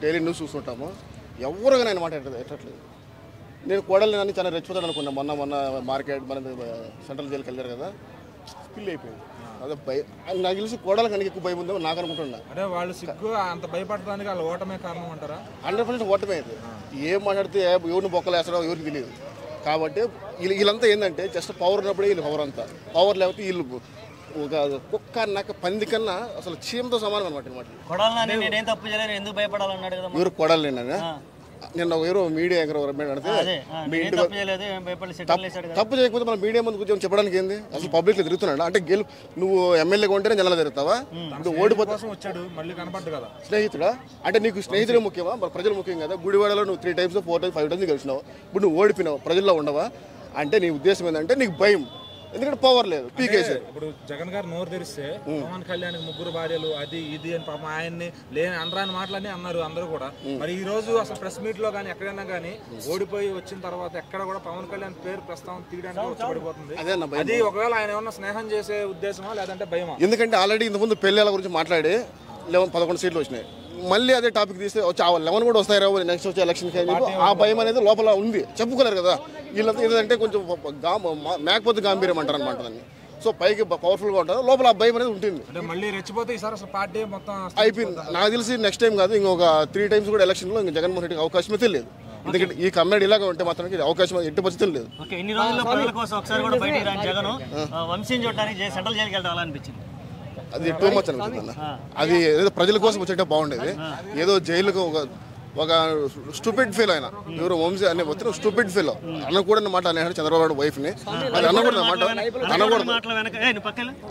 Daily news చూస్తుంటాము, ఎవరుగా నేను మాట ఎట్టట్లేదు. నేను కోడలు అని చాలా రెచ్చిపోతాను అనుకున్నా. మొన్న మార్కెట్ మన సెంట్రల్ జైలుకి వెళ్ళారు కదా, స్పిల్ అయిపోయింది. అదే భయం నాకు తెలిసి కోడలు కనుక ఎక్కువ భయం ఉందో నాకు అనుకుంటున్నా. అంటే వాళ్ళు సిగ్గు అంత భయపడడానికి వాళ్ళ ఓటమే కారణం అంటారా? 100% ఓటమే అది. ఏం మాట్లాడితే ఎవరిని బొక్కలు వేస్తారో ఎవరికి తెలియదు. కాబట్టి వీళ్ళంతా ఏంటంటే జస్ట్ పవర్ ఉన్నప్పుడే వీళ్ళు పవర్ అంతా, పవర్ లేకపోతే వీళ్ళు ఒక కుక్క నాకు పంది కన్నా అసలు చీమతో సమానం అనమాట. కొడాలని నేనేం తప్పు చేయలేను ఎందుకు భయపడాలన్నాడు కదా. ఎవరు కొడాలి నిన్న ఎవరో మీడియా యాంకర్ అడిగితే తప్పు చేయకపోతే మన మీడియా ముందు కూర్చొని చెప్పడానికి ఏంది? అసలు పబ్లిక్ లో తిరుగుతున్నాడు అంటే నువ్వు ఎమ్మెల్యేగా ఉంటేనే జనాలు తిరుగుతావా? ఇప్పుడు ఓడిపోతా స్నేహితుడా అంటే నీకు స్నేహితుడే ముఖ్యమా? మరి ప్రజలు ముఖ్యం కదా. గుడివాడలో నువ్వు 3 times 4 times 5 times గెలిచినావు, ఇప్పుడు నువ్వు ఓడిపోయినావు, ప్రజల్లో ఉండవా అంటే నీ ఉద్దేశం ఏంటంటే నీకు భయం, ఎందుకంటే పవర్ లేదు. పీకేసారు. ఇప్పుడు జగన్ గారు నోరు తెరిస్తే పవన్ కళ్యాణ్ 3 భార్యలు అది ఇది అని పాపం ఆయన్ని లేని అనరాని మాటలని అన్నారు అందరూ కూడా. మరి ఈ రోజు అసలు ప్రెస్ మీట్ లో కానీ ఎక్కడైనా కానీ ఓడిపోయి వచ్చిన తర్వాత ఎక్కడ కూడా పవన్ కళ్యాణ్ పేరు ప్రస్తావన తీయడానికి వచ్చబడిపోతుంది. అది ఒకవేళ ఆయన ఏమన్నా స్నేహం చేసే ఉద్దేశమా లేదంటే భయమా? ఎందుకంటే ఆల్రెడీ ఇంతకుముందు పెళ్ళిళ్ళ గురించి మాట్లాడి 11 సీట్లు వచ్చినాయి. మళ్ళీ అదే టాపిక్ తీస్తే 11 కూడా వస్తాయి రావు నెక్స్ట్ వచ్చే ఎలక్షన్కి అని చెప్పి ఆ భయం అనేది లోపల ఉంది. చెప్పుకోలేరు కదా వీళ్ళంతా. ఏంటంటే కొంచెం మేకపోతే గాంభీర్యం అంటారు అనమాట దాన్ని. సో పైకి పవర్ఫుల్గా ఉంటారు, లోపల ఆ భయం అనేది ఉంటుంది. మళ్ళీ రెచ్చిపోతే ఈసారి అసలు పార్టీ మొత్తం అయిపోయింది. నాకు తెలిసి నెక్స్ట్ టైం కాదు, ఇంకొక 3 times కూడా ఎలక్షన్లో ఇంకా జగన్మోహన్ రెడ్డికి అవకాశం అయితే లేదు. ఎందుకంటే ఈ కమ్యూనిటీ ఇలాగా ఉంటే మాత్రం అవకాశం ఎట్టి పరిస్థితులు లేదు. ఇన్ని రోజుల్లో ప్రజల కోసం ఒకసారి కూడా బయటికి రాని జగన్ వంశీని చూడడానికి సెంట్రల్ జైలుకి వెళ్ళాలనిపించింది. అది టూ మచ్ అనిపిస్తుంది. అది ఏదో ప్రజల కోసం వచ్చేట బాగుండేది. ఏదో జైలుకు ఒక స్టూపిడ్ ఫీల్ అయినా ఎవరు వంశీ అనే వచ్చిన స్టూపిడ్ ఫీల్ అనకూడని మాట అనేవాడు చంద్రబాబు నాయుడు వైఫ్ని. అది అనకూడదు మాట, అనకూడదు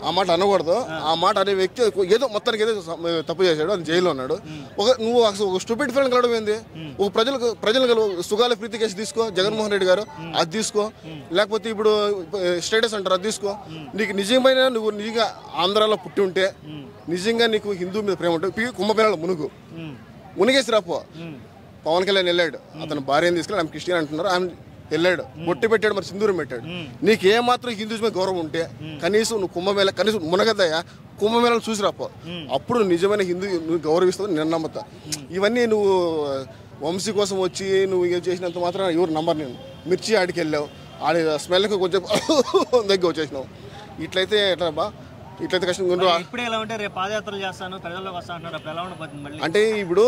ఆ మాట అనకూడదు. ఆ మాట అనే వ్యక్తి ఏదో మొత్తానికి ఏదో తప్పు చేశాడు, అది జైల్లో ఉన్నాడు. నువ్వు అసలు ఒక స్టూపిడ్ ఫీల్ కలవడం ఏంది? ఒక ప్రజలు సుగాల ప్రీతి కేసు తీసుకో, జగన్మోహన్ రెడ్డి గారు అది తీసుకో, లేకపోతే ఇప్పుడు స్టేటస్ అంటారు అది తీసుకో. నీకు నిజమైన నువ్వు నిజంగా ఆంధ్రాలో పుట్టి ఉంటే, నిజంగా నీకు హిందూ మీద ప్రేమ ఉంటే కుంభమేళాలో మునిగేసి రాపో. పవన్ కళ్యాణ్ వెళ్ళాడు, అతను భార్యను తీసుకెళ్ళి ఆమె క్రిస్టియన్ అంటున్నారు, ఆమె వెళ్ళాడు, బొట్టి పెట్టాడు, మరి సింధూరం పెట్టాడు. నీకు ఏమాత్రం హిందూస్ మీద గౌరవం ఉంటే కనీసం నువ్వు కుంభమేళ కనీసం మునగద్దయ్యా కుంభమేళను చూసి రాపో. అప్పుడు నిజమైన హిందూ నువ్వు గౌరవిస్తావు, నేను నమ్ముతా. ఇవన్నీ నువ్వు వంశీ కోసం వచ్చి నువ్వు చేసినంత మాత్రం ఎవరు నమ్మరు. నేను మిర్చి ఆడికి వెళ్ళావు, ఆడి స్మెల్కి కొంచెం దగ్గర వచ్చేసినావు. ఇట్లయితే ఎట్లా బా? ఇట్లయితే కష్టం. అంటే ఇప్పుడు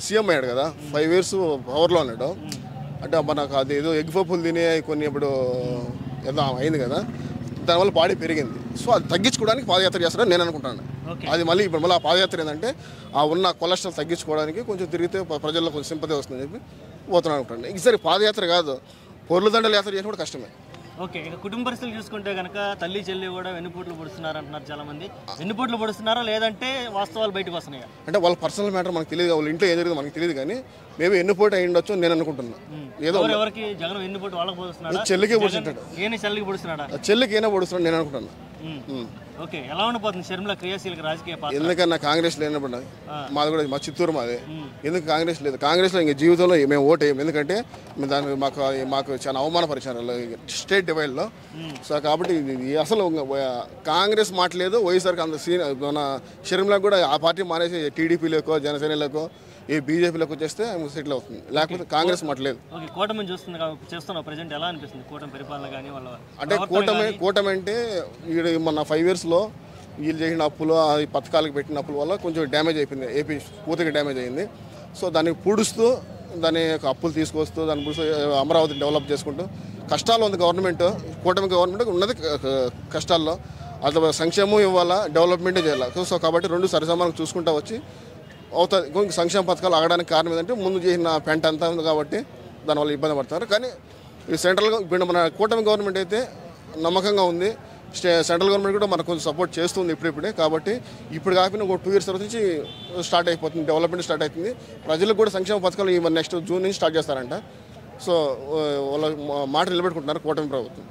సీఎం అయ్యాడు కదా, 5 years పవర్లో ఉన్నాడు. అంటే మనకు అది ఏదో ఎగ్ పప్పులు తినే కొన్ని ఇప్పుడు ఏదో అయింది కదా, దానివల్ల బాడీ పెరిగింది. సో అది తగ్గించుకోవడానికి పాదయాత్ర చేస్తారని నేను అనుకుంటాను. అది మళ్ళీ ఇప్పుడు మళ్ళీ ఆ పాదయాత్ర ఏంటంటే ఆ ఉన్న కొలెస్ట్రాల్ తగ్గించుకోవడానికి కొంచెం తిరిగితే ప్రజల్లో కొంచెం సింపతి వస్తుందని చెప్పి పోతున్నాను అనుకుంటాను. ఈసారి పాదయాత్ర కాదు, పొర్ల దండలు యాత్ర చేయడం కూడా కష్టమే. ఓకే, ఇక కుటుంబ పరిస్థితులు చూసుకుంటే కనుక తల్లి చెల్లి కూడా వెన్నుపోట్లు పొడుస్తున్నారు అంటున్నారు చాలా మంది. వెన్నుపోట్లు పొడుస్తున్నారా లేదంటే వాస్తవాలు బయటకు వస్తున్నాయి? అంటే వాళ్ళ పర్సనల్ మ్యాటర్ మనకు తెలియదు, వాళ్ళ ఇంట్లో ఏం జరిగిందో మనకు తెలియదు. కానీ మేబీ ఎన్నుపోటు అయి ఉండొచ్చు నేను అనుకుంటున్నా. ఏదో ఎవరికి జగన్ వెన్నుపోటు వాళ్ళకి పొడుస్తున్నాడు, చెల్లికే పొడుస్తుంటాడు, చెల్లికి పొడుస్తున్నాడా, చెల్లికి ఏనా పొడుస్తున్నాడు నేను అనుకుంటున్నా. ఓకే, ఎలా ఉండిపోతుంది షర్మిల క్రియాశీలక రాజకీయ పాత్ర? ఎందుకన్నా కాంగ్రెస్ లేనప్పుడు మాది కూడా మా చిత్తూరు మాది. ఎందుకు కాంగ్రెస్ లేదు? కాంగ్రెస్లో ఇంక జీవితంలో మేము ఓటు వేయం. ఎందుకంటే దానికి మాకు చాలా అవమానపరిచారు స్టేట్ డివైడ్లో. సో కాబట్టి అసలు కాంగ్రెస్ మాట లేదు. వైఎస్ఆర్కి అంత మన షర్మిలకు కూడా ఆ పార్టీ మానేసి టీడీపీలోకో జనసేనలోకో ఈ బీజేపీలోకి వచ్చేస్తే సెటిల్ అవుతుంది, లేకపోతే కాంగ్రెస్ మాట లేదు. కూటమి చేస్తున్నా ప్రెజెంట్ ఎలా అనిపిస్తుంది కూటమి పరిపాలన కానీ వాళ్ళ? అంటే కూటమి అంటే మన 5 years వీళ్ళు చేసిన అప్పులు, ఈ పథకాలకు పెట్టిన అప్పుల వల్ల కొంచెం డ్యామేజ్ అయిపోయింది. ఏపీ పూర్తిగా డ్యామేజ్ అయింది. సో దాన్ని పూడుస్తూ దాని అప్పులు తీసుకొస్తూ దాన్ని పూడుస్తూ అమరావతి డెవలప్ చేసుకుంటూ కష్టాల్లో ఉంది గవర్నమెంట్. కూటమి గవర్నమెంట్ ఉన్నది కష్టాల్లో. అది సంక్షేమం ఇవ్వాలా, డెవలప్మెంటే చేయాలి. సో కాబట్టి 2 సరిసమానంగా చూసుకుంటూ వచ్చి అవుతుంది. సంక్షేమ పథకాలు ఆగడానికి కారణం ఏంటంటే ముందు చేసిన పెంట అంతా ఉంది కాబట్టి దానివల్ల ఇబ్బంది పడతారు. కానీ ఈ సెంట్రల్ ఇప్పుడు మన కూటమి గవర్నమెంట్ అయితే నమ్మకంగా ఉంది. సెంట్రల్ గవర్నమెంట్ కూడా మనకు కొంచెం సపోర్ట్ చేస్తుంది ఇప్పుడిప్పుడే. కాబట్టి ఇప్పుడు కాకపోయినా ఒక 2 years తర్వాత నుంచి స్టార్ట్ అయిపోతుంది, డెవలప్మెంట్ స్టార్ట్ అవుతుంది. ప్రజలకు కూడా సంక్షేమ పథకాలు నెక్స్ట్ జూన్ నుంచి స్టార్ట్ చేస్తారంట. సో వాళ్ళ మాట నిలబెట్టుకుంటున్నారు కూటమి ప్రభుత్వం.